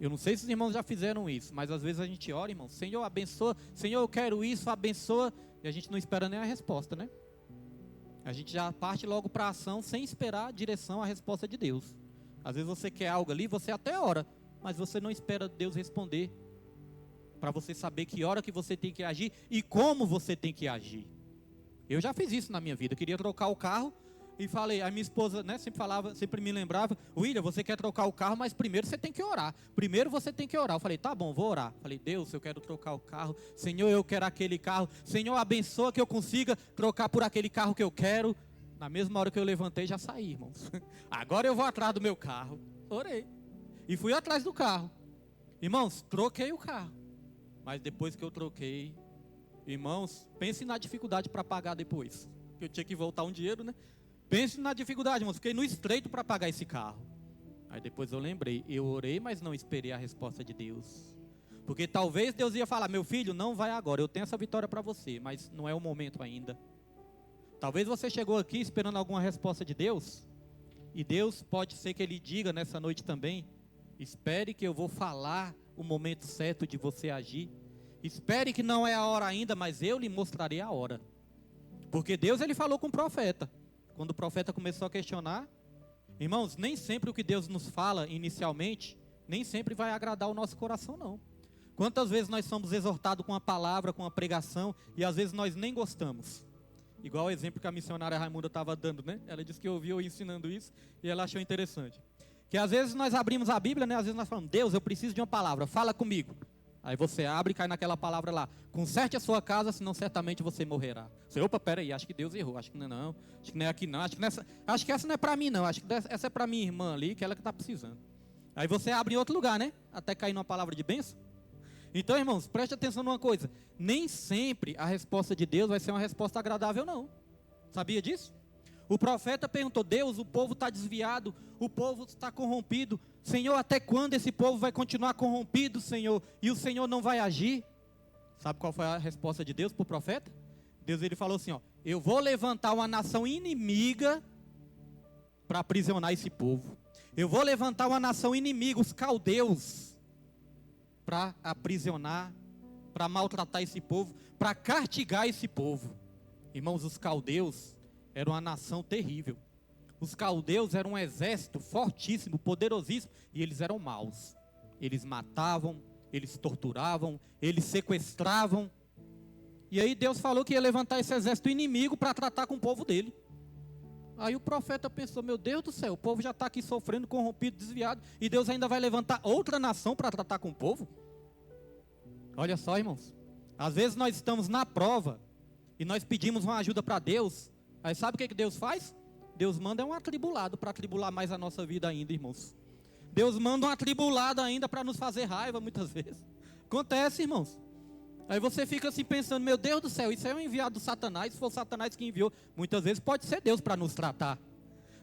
Eu não sei se os irmãos já fizeram isso, mas às vezes a gente ora, irmão, Senhor abençoa, Senhor eu quero isso, abençoa, e a gente não espera nem a resposta, né? A gente já parte logo para a ação sem esperar a direção, a resposta de Deus. Às vezes você quer algo ali, você até ora, mas você não espera Deus responder, para você saber que hora que você tem que agir e como você tem que agir. Eu já fiz isso na minha vida, eu queria trocar o carro, e falei, a minha esposa, né, sempre me lembrava, William, você quer trocar o carro, mas primeiro você tem que orar. Primeiro você tem que orar. Eu falei, tá bom, vou orar. Falei, Deus, eu quero trocar o carro. Senhor, eu quero aquele carro. Senhor, abençoa que eu consiga trocar por aquele carro que eu quero. Na mesma hora que eu levantei, já saí, irmãos. Agora eu vou atrás do meu carro. Orei. E fui atrás do carro. Irmãos, troquei o carro. Mas depois que eu troquei, irmãos, pense na dificuldade para pagar depois. Eu tinha que voltar um dinheiro, né? Pense na dificuldade, irmãos. Fiquei no estreito para pagar esse carro. Aí depois eu lembrei. Eu orei, mas não esperei a resposta de Deus. Porque talvez Deus ia falar, meu filho, não vai agora, eu tenho essa vitória para você, mas não é o momento ainda. Talvez você chegou aqui esperando alguma resposta de Deus, e Deus pode ser que Ele diga nessa noite também, espere que eu vou falar o momento certo de você agir. Espere que não é a hora ainda, mas eu lhe mostrarei a hora. Porque Deus, Ele falou com o profeta. Quando o profeta começou a questionar, irmãos, nem sempre o que Deus nos fala inicialmente, nem sempre vai agradar o nosso coração, não. Quantas vezes nós somos exortados com uma palavra, com uma pregação, e às vezes nós nem gostamos. Igual o exemplo que a missionária Raimunda estava dando, né? Ela disse que ouviu eu ensinando isso, e ela achou interessante. Que às vezes nós abrimos a Bíblia, né? Às vezes nós falamos, Deus, eu preciso de uma palavra, fala comigo. Aí você abre e cai naquela palavra lá, conserte a sua casa, senão certamente você morrerá. Você, opa, peraí, acho que Deus errou, acho que não, acho que não é aqui não, acho que essa não é para mim não, acho que essa é para minha irmã ali, que ela que está precisando. Aí você abre em outro lugar, né? Até cair numa palavra de bênção. Então, irmãos, preste atenção numa coisa, nem sempre a resposta de Deus vai ser uma resposta agradável não. Sabia disso? O profeta perguntou, Deus, o povo está desviado, o povo está corrompido. Senhor, até quando esse povo vai continuar corrompido, Senhor? E o Senhor não vai agir? Sabe qual foi a resposta de Deus para o profeta? Deus, ele falou assim, ó, eu vou levantar uma nação inimiga para aprisionar esse povo. Eu vou levantar uma nação inimiga, os caldeus, para aprisionar, para maltratar esse povo, para castigar esse povo. Irmãos, os caldeus eram uma nação terrível. Os caldeus eram um exército fortíssimo, poderosíssimo, e eles eram maus. Eles matavam, eles torturavam, eles sequestravam. E aí Deus falou que ia levantar esse exército inimigo para tratar com o povo dele. Aí o profeta pensou, meu Deus do céu, o povo já está aqui sofrendo, corrompido, desviado, e Deus ainda vai levantar outra nação para tratar com o povo? Olha só, irmãos, às vezes nós estamos na prova, e nós pedimos uma ajuda para Deus, aí sabe o que Deus faz? Deus manda um atribulado para atribular mais a nossa vida ainda, irmãos. Deus manda um atribulado ainda para nos fazer raiva muitas vezes. Acontece, irmãos. Aí você fica assim pensando, meu Deus do céu, isso é um enviado do Satanás, se for o Satanás que enviou, muitas vezes pode ser Deus para nos tratar.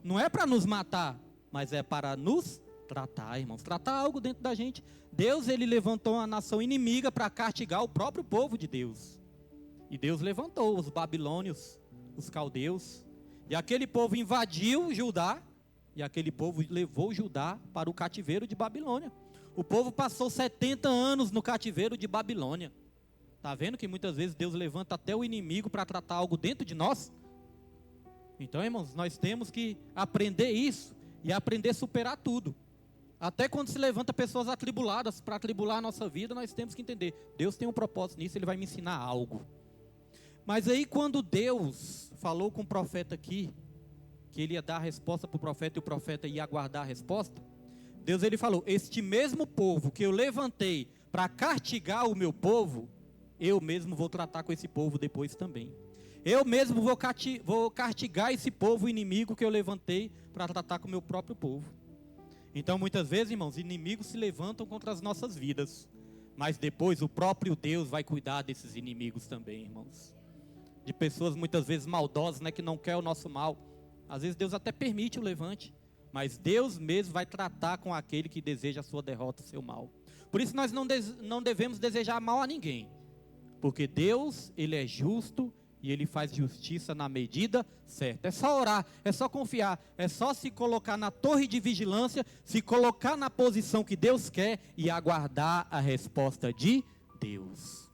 Não é para nos matar, mas é para nos tratar, irmãos. Tratar algo dentro da gente. Deus, ele levantou uma nação inimiga para castigar o próprio povo de Deus. E Deus levantou os babilônios, os caldeus. E aquele povo invadiu Judá, e aquele povo levou Judá para o cativeiro de Babilônia. O povo passou 70 anos no cativeiro de Babilônia. Está vendo que muitas vezes Deus levanta até o inimigo para tratar algo dentro de nós? Então, irmãos, nós temos que aprender isso e aprender a superar tudo. Até quando se levanta pessoas atribuladas para atribular a nossa vida, nós temos que entender, Deus tem um propósito nisso, Ele vai me ensinar algo. Mas aí quando Deus falou com o profeta aqui, que Ele ia dar a resposta para o profeta e o profeta ia aguardar a resposta, Deus, Ele falou, este mesmo povo que eu levantei para castigar o meu povo, eu mesmo vou tratar com esse povo depois também. Eu mesmo vou castigar esse povo inimigo que eu levantei para tratar com o meu próprio povo. Então muitas vezes, irmãos, inimigos se levantam contra as nossas vidas, mas depois o próprio Deus vai cuidar desses inimigos também, irmãos. De pessoas muitas vezes maldosas, né, que não quer o nosso mal. Às vezes Deus até permite o levante, mas Deus mesmo vai tratar com aquele que deseja a sua derrota, o seu mal. Por isso nós não devemos desejar mal a ninguém, porque Deus, Ele é justo e Ele faz justiça na medida certa. É só orar, é só confiar, é só se colocar na torre de vigilância, se colocar na posição que Deus quer e aguardar a resposta de Deus.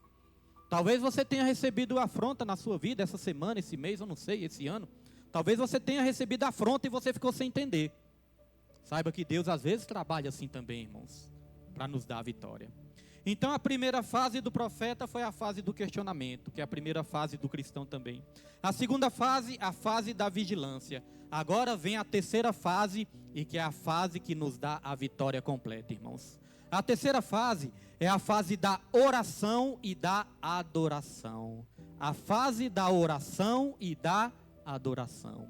Talvez você tenha recebido afronta na sua vida essa semana, esse mês, eu não sei, esse ano. Talvez você tenha recebido afronta e você ficou sem entender. Saiba que Deus às vezes trabalha assim também, irmãos, para nos dar a vitória. Então a primeira fase do profeta foi a fase do questionamento, que é a primeira fase do cristão também. A segunda fase, a fase da vigilância. Agora vem a terceira fase, e que é a fase que nos dá a vitória completa, irmãos. A terceira fase é a fase da oração e da adoração. A fase da oração e da adoração.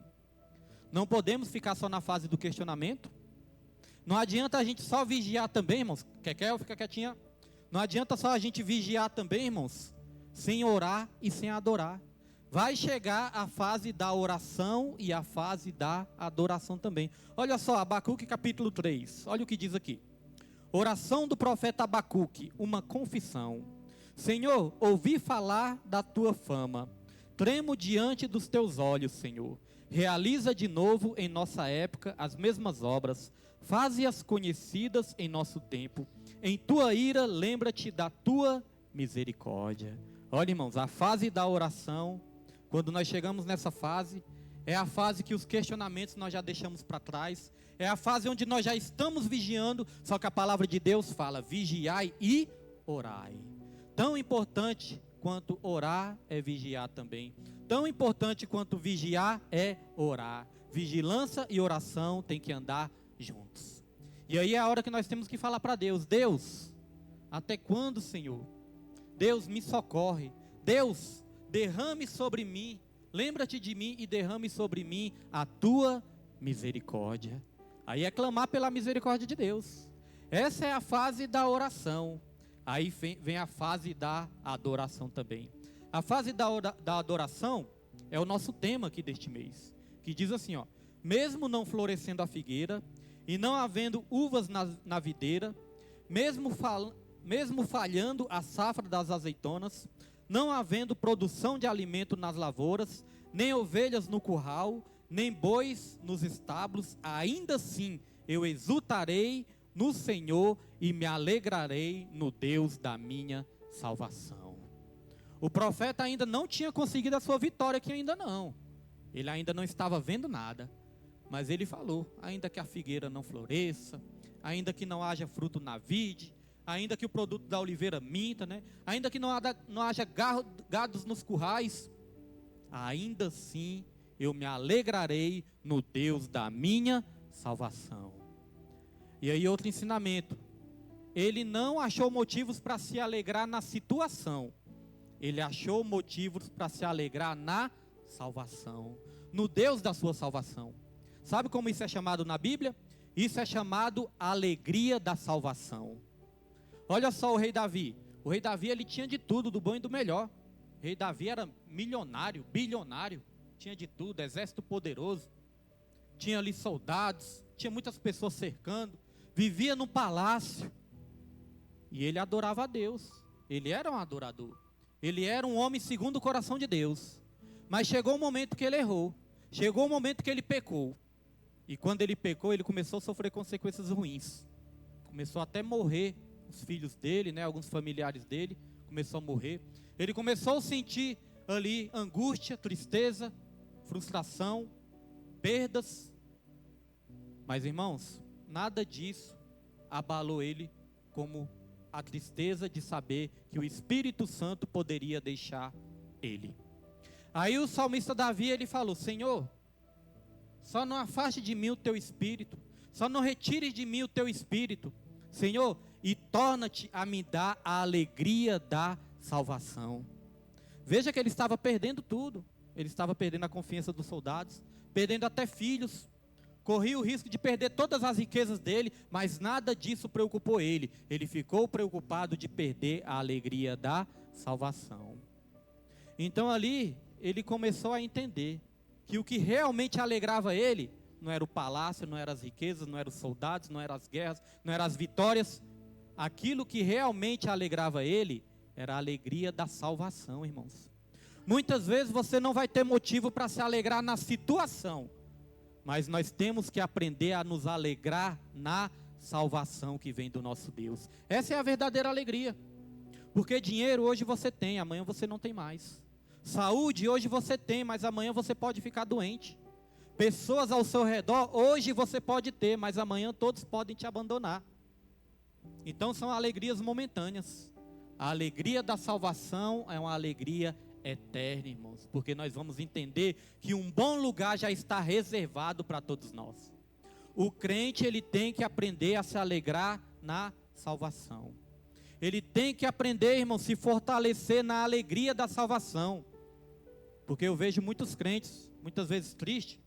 Não podemos ficar só na fase do questionamento. Não adianta a gente só vigiar também, irmãos. Quer, fica quietinha. Não adianta só a gente vigiar também, irmãos, sem orar e sem adorar. Vai chegar a fase da oração e a fase da adoração também. Olha só, Abacuque capítulo 3, olha o que diz aqui. Oração do profeta Abacuque, uma confissão. Senhor, ouvi falar da tua fama. Tremo diante dos teus olhos, Senhor. Realiza de novo em nossa época as mesmas obras. Faze-as conhecidas em nosso tempo. Em tua ira, lembra-te da tua misericórdia. Olha, irmãos, a fase da oração, quando nós chegamos nessa fase, é a fase que os questionamentos nós já deixamos para trás. É a fase onde nós já estamos vigiando, só que a palavra de Deus fala, vigiai e orai. Tão importante quanto orar é vigiar também. Tão importante quanto vigiar é orar. Vigilância e oração têm que andar juntos. E aí é a hora que nós temos que falar para Deus, Deus, até quando, Senhor? Deus, me socorre. Deus, derrame sobre mim. Lembra-te de mim e derrame sobre mim a tua misericórdia. Aí é clamar pela misericórdia de Deus. Essa é a fase da oração. Aí vem a fase da adoração também. A fase da adoração é o nosso tema aqui deste mês. Que diz assim, ó. Mesmo não florescendo a figueira e não havendo uvas na videira, mesmo falhando a safra das azeitonas, não havendo produção de alimento nas lavouras, nem ovelhas no curral, nem bois nos estábulos, ainda assim eu exultarei no Senhor e me alegrarei no Deus da minha salvação. O profeta ainda não tinha conseguido a sua vitória aqui ainda não. Ele ainda não estava vendo nada. Mas ele falou, ainda que a figueira não floresça, ainda que não haja fruto na vide, ainda que o produto da oliveira minta, né? Ainda que não haja gados nos currais, ainda assim eu me alegrarei no Deus da minha salvação. E aí outro ensinamento, ele não achou motivos para se alegrar na situação, ele achou motivos para se alegrar na salvação, no Deus da sua salvação. Sabe como isso é chamado na Bíblia? Isso é chamado alegria da salvação. Olha só o rei Davi. O rei Davi, ele tinha de tudo, do bom e do melhor. O rei Davi era milionário, bilionário. Tinha de tudo, exército poderoso. Tinha ali soldados, tinha muitas pessoas cercando. Vivia num palácio. E ele adorava a Deus. Ele era um adorador. Ele era um homem segundo o coração de Deus. Mas chegou um momento que ele errou. Chegou um momento que ele pecou. E quando ele pecou, ele começou a sofrer consequências ruins. Começou até a morrer os filhos dele, né, alguns familiares dele, começou a morrer. Ele começou a sentir ali angústia, tristeza, frustração, perdas. Mas irmãos, nada disso abalou ele como a tristeza de saber que o Espírito Santo poderia deixar ele. Aí o salmista Davi, ele falou, Senhor, só não afaste de mim o teu Espírito, só não retires de mim o teu Espírito, Senhor, e torna-te a me dar a alegria da salvação. Veja que ele estava perdendo tudo, ele estava perdendo a confiança dos soldados, perdendo até filhos, corria o risco de perder todas as riquezas dele, mas nada disso preocupou ele, ele ficou preocupado de perder a alegria da salvação. Então ali, ele começou a entender que o que realmente alegrava ele, não era o palácio, não eram as riquezas, não eram os soldados, não eram as guerras, não eram as vitórias. Aquilo que realmente alegrava ele, era a alegria da salvação, irmãos. Muitas vezes você não vai ter motivo para se alegrar na situação, mas nós temos que aprender a nos alegrar na salvação que vem do nosso Deus. Essa é a verdadeira alegria. Porque dinheiro hoje você tem, amanhã você não tem mais. Saúde hoje você tem, mas amanhã você pode ficar doente. Pessoas ao seu redor, hoje você pode ter, mas amanhã todos podem te abandonar. Então são alegrias momentâneas. A alegria da salvação é uma alegria eterna, irmãos. Porque nós vamos entender que um bom lugar já está reservado para todos nós. O crente, ele tem que aprender a se alegrar na salvação. Ele tem que aprender, irmão, se fortalecer na alegria da salvação. Porque eu vejo muitos crentes, muitas vezes tristes,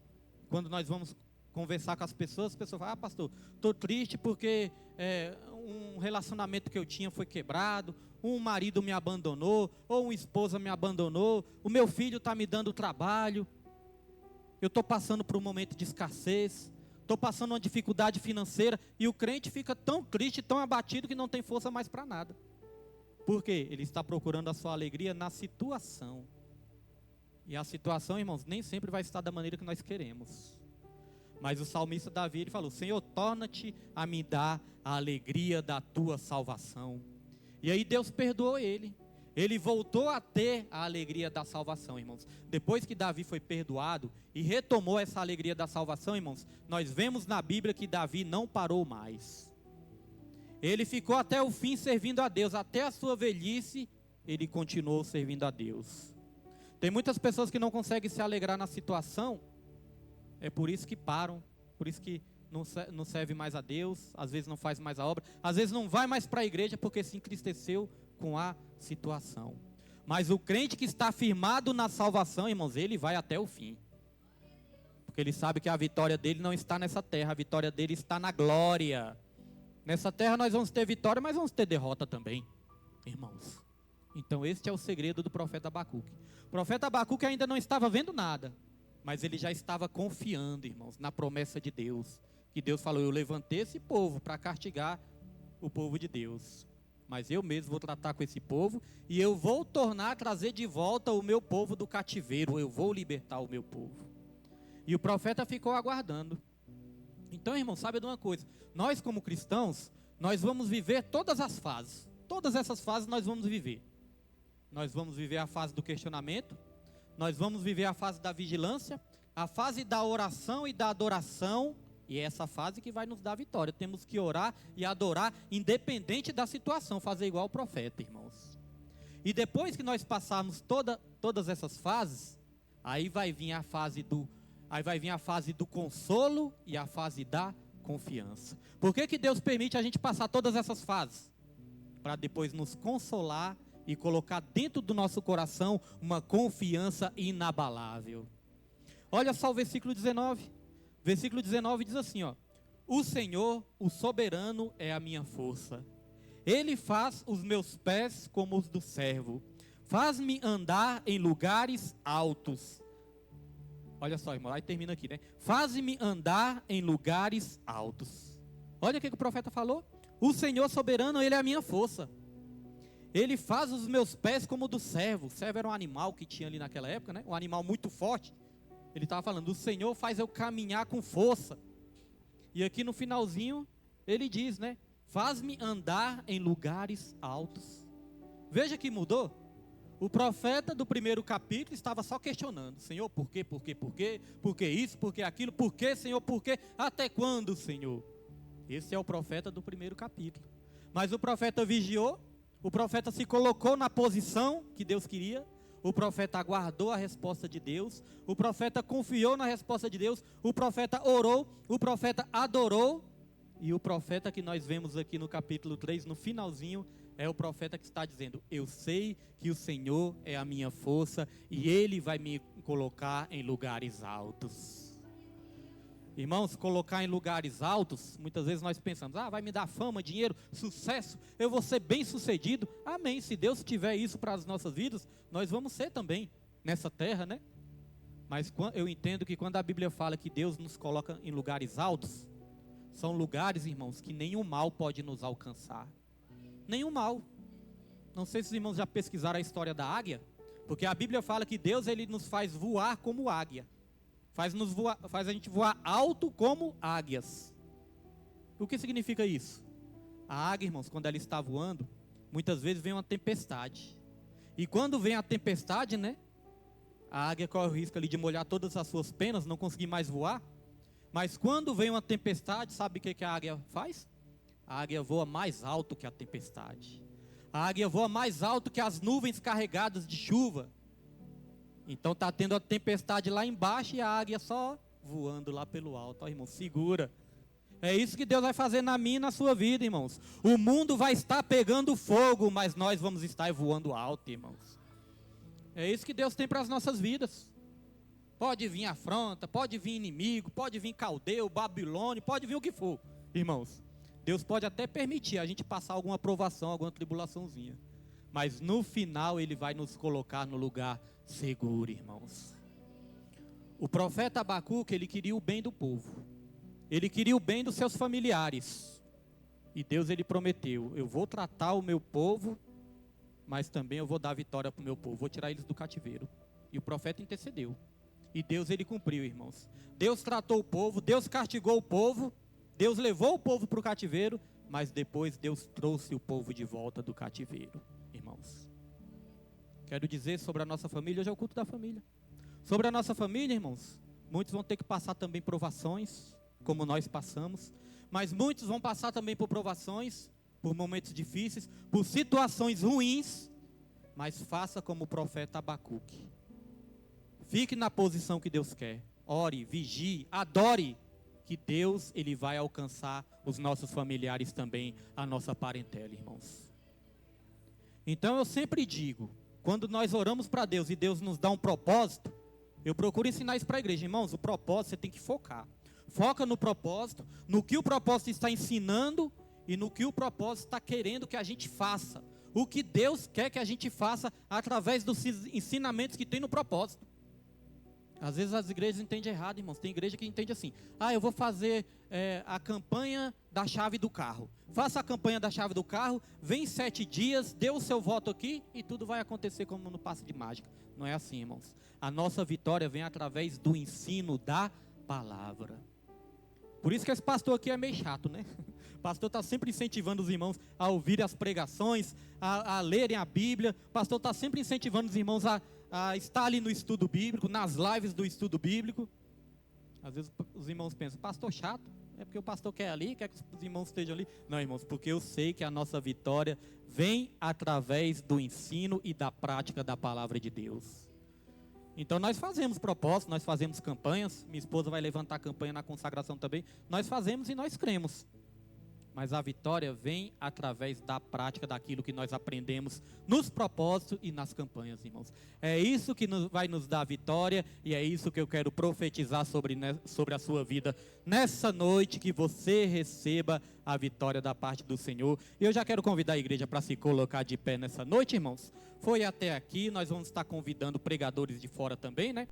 quando nós vamos conversar com as pessoas falam, pastor, estou triste porque um relacionamento que eu tinha foi quebrado, um marido me abandonou, ou uma esposa me abandonou, o meu filho está me dando trabalho, eu estou passando por um momento de escassez, estou passando uma dificuldade financeira, e o crente fica tão triste, tão abatido, que não tem força mais para nada. Por quê? Ele está procurando a sua alegria na situação. E a situação, irmãos, nem sempre vai estar da maneira que nós queremos. Mas o salmista Davi, ele falou: Senhor, torna-te a me dar a alegria da tua salvação. E aí Deus perdoou ele. Ele voltou a ter a alegria da salvação, irmãos. Depois que Davi foi perdoado e retomou essa alegria da salvação, irmãos, nós vemos na Bíblia que Davi não parou mais. Ele ficou até o fim servindo a Deus. Até a sua velhice, ele continuou servindo a Deus. Tem muitas pessoas que não conseguem se alegrar na situação. É por isso que param. Por isso que não serve mais a Deus. Às vezes não faz mais a obra. Às vezes não vai mais para a igreja porque se entristeceu com a situação. Mas o crente que está firmado na salvação, irmãos, ele vai até o fim. Porque ele sabe que a vitória dele não está nessa terra. A vitória dele está na glória. Nessa terra nós vamos ter vitória, mas vamos ter derrota também, irmãos. Então este é o segredo do profeta Abacuque. O profeta Abacuque ainda não estava vendo nada, mas ele já estava confiando, irmãos, na promessa de Deus. Que Deus falou: eu levantei esse povo para castigar o povo de Deus. Mas eu mesmo vou tratar com esse povo e eu vou trazer de volta o meu povo do cativeiro. Eu vou libertar o meu povo. E o profeta ficou aguardando. Então, irmão, sabe de uma coisa? Nós como cristãos, nós vamos viver todas as fases. Todas essas fases nós vamos viver. Nós vamos viver a fase do questionamento. Nós vamos viver a fase da vigilância. A fase da oração e da adoração. E é essa fase que vai nos dar vitória. Temos que orar e adorar independente da situação. Fazer igual o profeta, irmãos. E depois que nós passarmos todas essas fases, aí vai vir a fase do consolo e a fase da confiança. Por que Deus permite a gente passar todas essas fases? Para depois nos consolar e colocar dentro do nosso coração uma confiança inabalável. Olha só o versículo 19. Versículo 19 diz assim, ó: o Senhor, o soberano, é a minha força. Ele faz os meus pés como os do servo. Faz-me andar em lugares altos. Olha só, irmão, aí termina aqui, né? Faz-me andar em lugares altos. Olha o que o profeta falou. O Senhor soberano, Ele é a minha força. Ele faz os meus pés como o do servo. O servo era um animal que tinha ali naquela época, né? Um animal muito forte. Ele estava falando: o Senhor faz eu caminhar com força. E aqui no finalzinho, ele diz, né? Faz-me andar em lugares altos. Veja que mudou. O profeta do primeiro capítulo estava só questionando: Senhor, por quê, por quê, por quê? Por que isso, por que aquilo? Por quê, Senhor, por quê? Até quando, Senhor? Esse é o profeta do primeiro capítulo. Mas o profeta vigiou. O profeta se colocou na posição que Deus queria. O profeta aguardou a resposta de Deus. O profeta confiou na resposta de Deus. O profeta orou. O profeta adorou. E o profeta que nós vemos aqui no capítulo 3, no finalzinho, é o profeta que está dizendo: eu sei que o Senhor é a minha força e Ele vai me colocar em lugares altos. Irmãos, colocar em lugares altos, muitas vezes nós pensamos: vai me dar fama, dinheiro, sucesso, eu vou ser bem sucedido. Amém, se Deus tiver isso para as nossas vidas, nós vamos ser também nessa terra, né? Mas eu entendo que quando a Bíblia fala que Deus nos coloca em lugares altos, são lugares, irmãos, que nenhum mal pode nos alcançar. Nenhum mal. Não sei se os irmãos já pesquisaram a história da águia, porque a Bíblia fala que Deus, Ele nos faz voar como águia. Faz a gente voar alto como águias. O que significa isso? A águia, irmãos, quando ela está voando, muitas vezes vem uma tempestade. E quando vem a tempestade, né? A águia corre o risco ali de molhar todas as suas penas, não conseguir mais voar. Mas quando vem uma tempestade, sabe o que a águia faz? A águia voa mais alto que a tempestade. A águia voa mais alto que as nuvens carregadas de chuva. Então está tendo a tempestade lá embaixo e a águia só voando lá pelo alto. Ó, irmão, segura. É isso que Deus vai fazer na minha e na sua vida, irmãos. O mundo vai estar pegando fogo, mas nós vamos estar voando alto, irmãos. É isso que Deus tem para as nossas vidas. Pode vir afronta, pode vir inimigo, pode vir caldeu, babilônio, pode vir o que for, irmãos. Deus pode até permitir a gente passar alguma provação, alguma tribulaçãozinha. Mas no final Ele vai nos colocar no lugar seguro, irmãos. O profeta Abacuque, ele queria o bem do povo. ele queria o bem dos seus familiares. E Deus, ele prometeu, eu vou tratar o meu povo, mas também eu vou dar vitória para o meu povo, vou tirar eles do cativeiro. E o profeta intercedeu. E Deus, ele cumpriu, irmãos. Deus tratou o povo, Deus castigou o povo, Deus levou o povo para o cativeiro, mas depois Deus trouxe o povo de volta do cativeiro, irmãos. Quero dizer sobre a nossa família, hoje é o culto da família. Sobre a nossa família, irmãos, muitos vão ter que passar também provações, como nós passamos, mas muitos vão passar também por provações, por momentos difíceis, por situações ruins, mas faça como o profeta Abacuque. Fique na posição que Deus quer. Ore, vigie, adore, que Deus, ele vai alcançar os nossos familiares também, a nossa parentela, irmãos. Então eu sempre digo, quando nós oramos para Deus e Deus nos dá um propósito, eu procuro ensinar isso para a igreja, irmãos, o propósito você tem que focar. Foca no propósito, no que o propósito está ensinando e no que o propósito está querendo que a gente faça. O que Deus quer que a gente faça através dos ensinamentos que tem no propósito. Às vezes as igrejas entendem errado, irmãos. Tem igreja que entende assim: eu vou fazer a campanha da chave do carro. Faça a campanha da chave do carro, vem 7 dias, dê o seu voto aqui e tudo vai acontecer como no passe de mágica. Não é assim, irmãos. A nossa vitória vem através do ensino da palavra. Por isso que esse pastor aqui é meio chato, né? O pastor está sempre incentivando os irmãos a ouvirem as pregações, a lerem a Bíblia. O pastor está sempre incentivando os irmãos a estar ali no estudo bíblico, nas lives do estudo bíblico. Às vezes os irmãos pensam, pastor chato, é porque o pastor quer ali, quer que os irmãos estejam ali. Não, irmãos, porque eu sei que a nossa vitória vem através do ensino e da prática da palavra de Deus. Então nós fazemos propósitos, nós fazemos campanhas, minha esposa vai levantar a campanha na consagração também, nós fazemos e nós cremos. Mas a vitória vem através da prática daquilo que nós aprendemos nos propósitos e nas campanhas, irmãos. É isso que vai nos dar a vitória e é isso que eu quero profetizar sobre a sua vida nessa noite, que você receba a vitória da parte do Senhor. E eu já quero convidar a igreja para se colocar de pé nessa noite, irmãos. Foi até aqui, nós vamos estar convidando pregadores de fora também, né?